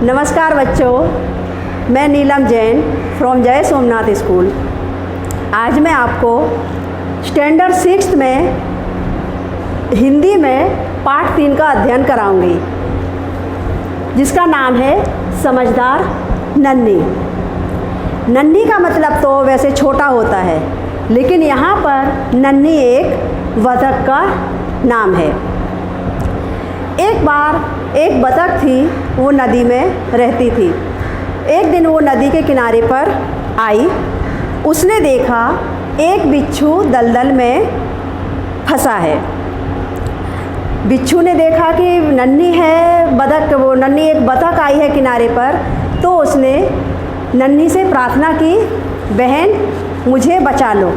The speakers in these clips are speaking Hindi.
नमस्कार बच्चों, मैं नीलम जैन फ्रॉम जय सोमनाथ स्कूल। आज मैं आपको स्टैंडर्ड 6 में हिंदी में पाठ 3 का अध्ययन कराऊंगी, जिसका नाम है समझदार नन्ही। नन्ही का मतलब तो वैसे छोटा होता है, लेकिन यहाँ पर नन्ही एक बतख का नाम है। एक बार एक बतख थी, वो नदी में रहती थी। एक दिन वो नदी के किनारे पर आई। उसने देखा एक बिच्छू दलदल में फंसा है। बिच्छू ने देखा कि नन्ही है बतख, वो नन्ही एक बतख आई है किनारे पर, तो उसने नन्ही से प्रार्थना की, बहन मुझे बचा लो।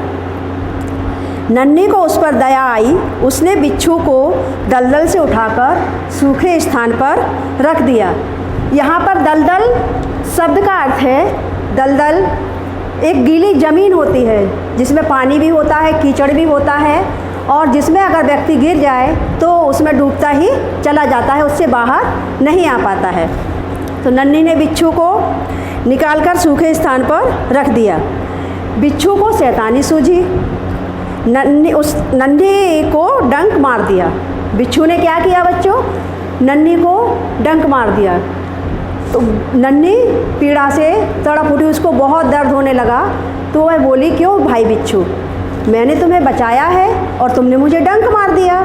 नन्ही को उस पर दया आई। उसने बिच्छू को दलदल से उठाकर सूखे स्थान पर रख दिया। यहाँ पर दलदल शब्द का अर्थ है, दलदल एक गीली ज़मीन होती है जिसमें पानी भी होता है, कीचड़ भी होता है, और जिसमें अगर व्यक्ति गिर जाए तो उसमें डूबता ही चला जाता है, उससे बाहर नहीं आ पाता है। तो नन्ही ने बिच्छू को निकालकर सूखे स्थान पर रख दिया। बिच्छू को शैतानी सूझी। नन्ही को डंक मार दिया। बिच्छू ने क्या किया बच्चों? नन्ही को डंक मार दिया। तो नन्ही पीड़ा से तड़प उठी, उसको बहुत दर्द होने लगा। तो वह बोली, क्यों भाई बिच्छू, मैंने तुम्हें बचाया है और तुमने मुझे डंक मार दिया।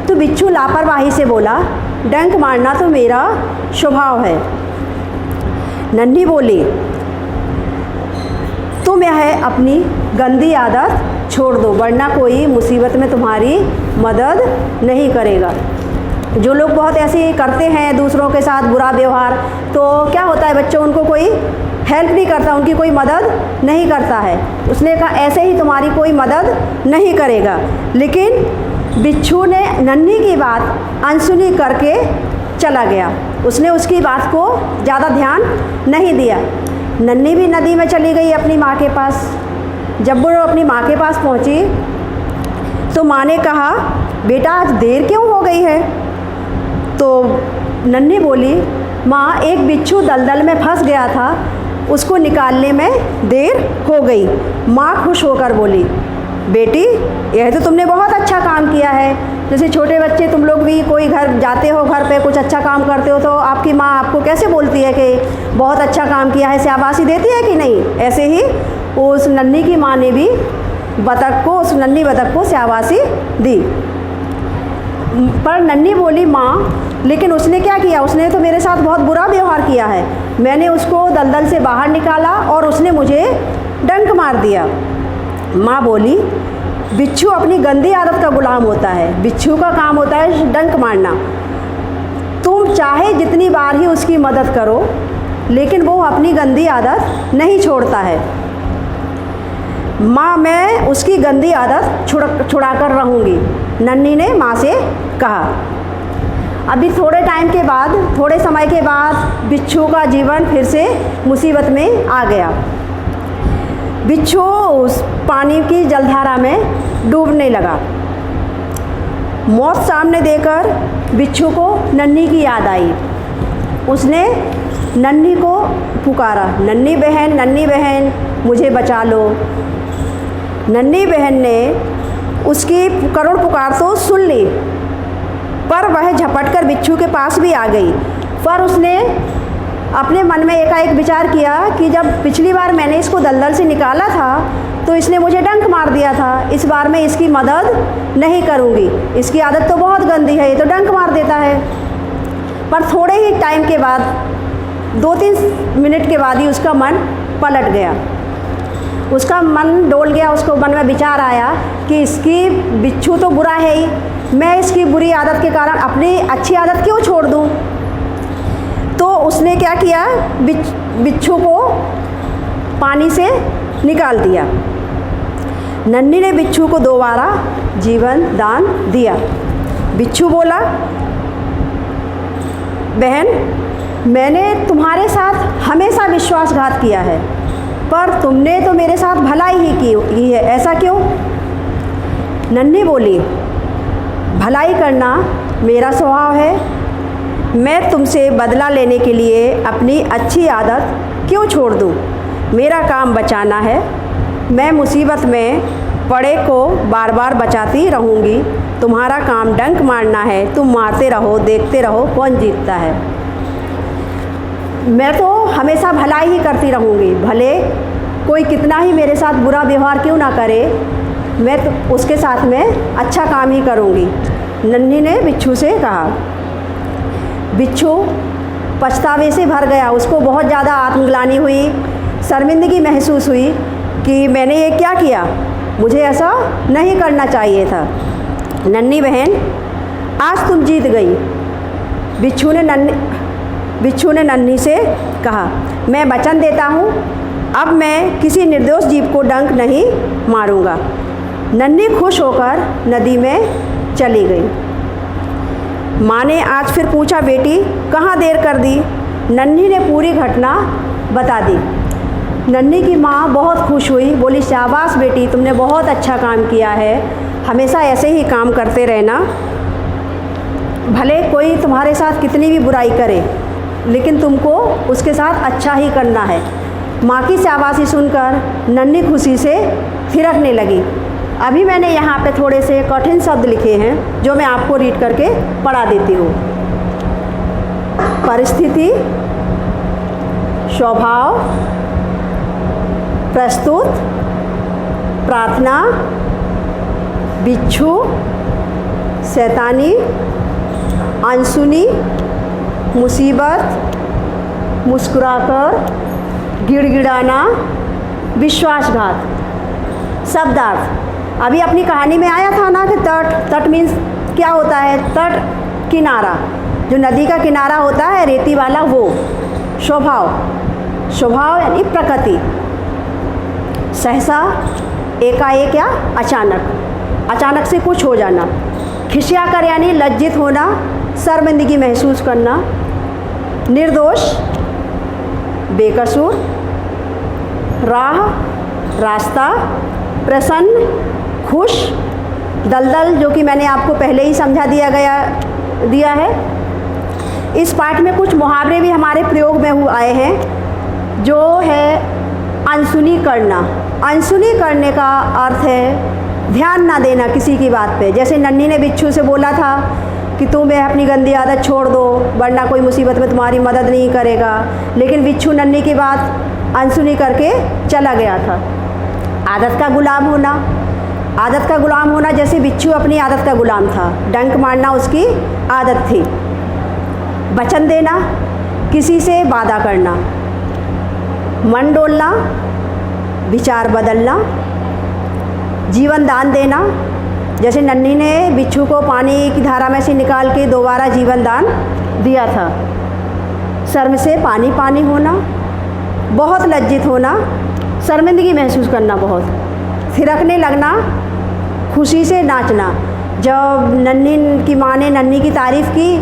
तो बिच्छू लापरवाही से बोला, डंक मारना तो मेरा स्वभाव है। नन्ही बोली, तुम यह अपनी गंदी आदत छोड़ दो, वरना कोई मुसीबत में तुम्हारी मदद नहीं करेगा। जो लोग बहुत ऐसे करते हैं दूसरों के साथ बुरा व्यवहार, तो क्या होता है बच्चों, उनको कोई हेल्प नहीं करता, उनकी कोई मदद नहीं करता है। उसने कहा ऐसे ही तुम्हारी कोई मदद नहीं करेगा। लेकिन बिच्छू ने नन्ही की बात अनसुनी करके चला गया। उसने उसकी बात को ज़्यादा ध्यान नहीं दिया। नन्ही भी नदी में चली गई अपनी माँ के पास। जब वो अपनी माँ के पास पहुँची तो माँ ने कहा, बेटा आज देर क्यों हो गई है? तो नन्ही बोली, माँ एक बिच्छू दलदल में फंस गया था, उसको निकालने में देर हो गई। माँ खुश होकर बोली, बेटी यह तो तुमने बहुत अच्छा काम किया है। जैसे छोटे बच्चे तुम लोग भी कोई घर जाते हो, घर पे कुछ अच्छा काम करते हो, तो आपकी माँ आपको कैसे बोलती है कि बहुत अच्छा काम किया है, शाबाशी देती है कि नहीं? ऐसे ही उस नन्ही की माँ ने भी बतख को, उस नन्ही बतख को शाबाशी दी। पर नन्ही बोली, माँ लेकिन उसने क्या किया? उसने तो मेरे साथ बहुत बुरा व्यवहार किया है। मैंने उसको दलदल से बाहर निकाला और उसने मुझे डंक मार दिया। माँ बोली, बिच्छू अपनी गंदी आदत का गुलाम होता है, बिच्छू का काम होता है डंक मारना। तुम चाहे जितनी बार ही उसकी मदद करो, लेकिन वो अपनी गंदी आदत नहीं छोड़ता है। माँ मैं उसकी गंदी आदत छुड़ा कर रहूँगी, नन्ही ने माँ से कहा। अभी थोड़े समय के बाद बिच्छू का जीवन फिर से मुसीबत में आ गया। बिच्छू उस पानी की जलधारा में डूबने लगा। मौत सामने देखकर बिच्छू को नन्ही की याद आई। उसने नन्ही को पुकारा, नन्ही बहन मुझे बचा लो। नन्ही बहन ने उसकी करुण पुकार तो सुन ली, पर वह झपटकर बिच्छू के पास भी आ गई। पर उसने अपने मन में एकाएक विचार किया कि जब पिछली बार मैंने इसको दलदल से निकाला था तो इसने मुझे डंक मार दिया था, इस बार मैं इसकी मदद नहीं करूँगी, इसकी आदत तो बहुत गंदी है, ये तो डंक मार देता है। पर थोड़े ही टाइम के बाद, 2-3 मिनट के बाद ही उसका मन पलट गया। उसका मन डोल गया। उसको मन में विचार आया कि इसकी बिच्छू तो बुरा है ही, मैं इसकी बुरी आदत के कारण अपनी अच्छी आदत क्यों छोड़ दूँ? तो उसने क्या किया, बिच्छू को पानी से निकाल दिया। नन्ही ने बिच्छू को दोबारा जीवन दान दिया। बिच्छू बोला, बहन मैंने तुम्हारे साथ हमेशा विश्वासघात किया है, पर तुमने तो मेरे साथ भलाई ही की है, ऐसा क्यों? नन्ही बोली, भलाई करना मेरा स्वभाव है, मैं तुमसे बदला लेने के लिए अपनी अच्छी आदत क्यों छोड़ दूँ। मेरा काम बचाना है। मैं मुसीबत में पड़े को बार बार बचाती रहूँगी। तुम्हारा काम डंक मारना है। तुम मारते रहो, देखते रहो कौन जीतता है। मैं तो हमेशा भलाई ही करती रहूँगी, भले कोई कितना ही मेरे साथ बुरा व्यवहार क्यों ना करे, मैं तो उसके साथ में अच्छा काम ही करूँगी। नन्ही ने बिच्छू से कहा। बिच्छू पछतावे से भर गया। उसको बहुत ज़्यादा आत्मग्लानि हुई, शर्मिंदगी महसूस हुई कि मैंने ये क्या किया, मुझे ऐसा नहीं करना चाहिए था। नन्ही बहन, आज तुम जीत गई। बिच्छू ने नन्ही से कहा, मैं वचन देता हूँ, अब मैं किसी निर्दोष जीव को डंक नहीं मारूंगा। नन्ही खुश होकर नदी में चली गई। माँ ने आज फिर पूछा, बेटी कहाँ देर कर दी। नन्ही ने पूरी घटना बता दी। नन्ही की माँ बहुत खुश हुई, बोली, शाबाश बेटी, तुमने बहुत अच्छा काम किया है, हमेशा ऐसे ही काम करते रहना। भले कोई तुम्हारे साथ कितनी भी बुराई करे, लेकिन तुमको उसके साथ अच्छा ही करना है। माँ की शाबाशी सुनकर नन्ही खुशी से थिरकने लगी। अभी मैंने यहाँ पे थोड़े से कठिन शब्द लिखे हैं जो मैं आपको रीड करके पढ़ा देती हूँ। परिस्थिति, स्वभाव, प्रस्तुत, प्रार्थना, बिच्छू, शैतानी, अनसुनी, मुसीबत, मुस्कुराकर, गिड़गिड़ाना, विश्वासघात। शब्दार्थ अभी अपनी कहानी में आया था ना कि तट मीन्स क्या होता है, तट किनारा, जो नदी का किनारा होता है रेती वाला, वो। स्वभाव यानी प्रकृति। सहसा, एकाएक या अचानक से कुछ हो जाना। खिसिया कर यानी लज्जित होना, शर्मिंदगी महसूस करना। निर्दोष, बेकसूर। रास्ता, प्रसन्न, खुश। दलदल, जो कि मैंने आपको पहले ही समझा दिया है। इस पाठ में कुछ मुहावरे भी हमारे प्रयोग में आए हैं, जो है अनसुनी करना। अनसुनी करने का अर्थ है ध्यान ना देना किसी की बात पे। जैसे नन्ही ने बिच्छू से बोला था कि तुम्हें अपनी गंदी आदत छोड़ दो, वरना कोई मुसीबत में तुम्हारी मदद नहीं करेगा, लेकिन बिच्छू नन्ही की बात अनसुनी करके चला गया था। आदत का गुलाम होना, जैसे बिच्छू अपनी आदत का गुलाम था, डंक मारना उसकी आदत थी। वचन देना, किसी से वादा करना। मन डोलना, विचार बदलना। जीवन दान देना, जैसे नन्ही ने बिच्छू को पानी की धारा में से निकाल के दोबारा जीवन दान दिया था। शर्म से पानी होना, बहुत लज्जित होना, शर्मिंदगी महसूस करना, बहुत थिरकने लगना, खुशी से नाचना। जब नन्ही की माँ ने नन्ही की तारीफ़ की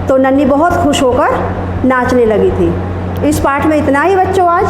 तो नन्ही बहुत खुश होकर नाचने लगी थी। इस पाठ में इतना ही बच्चों आज।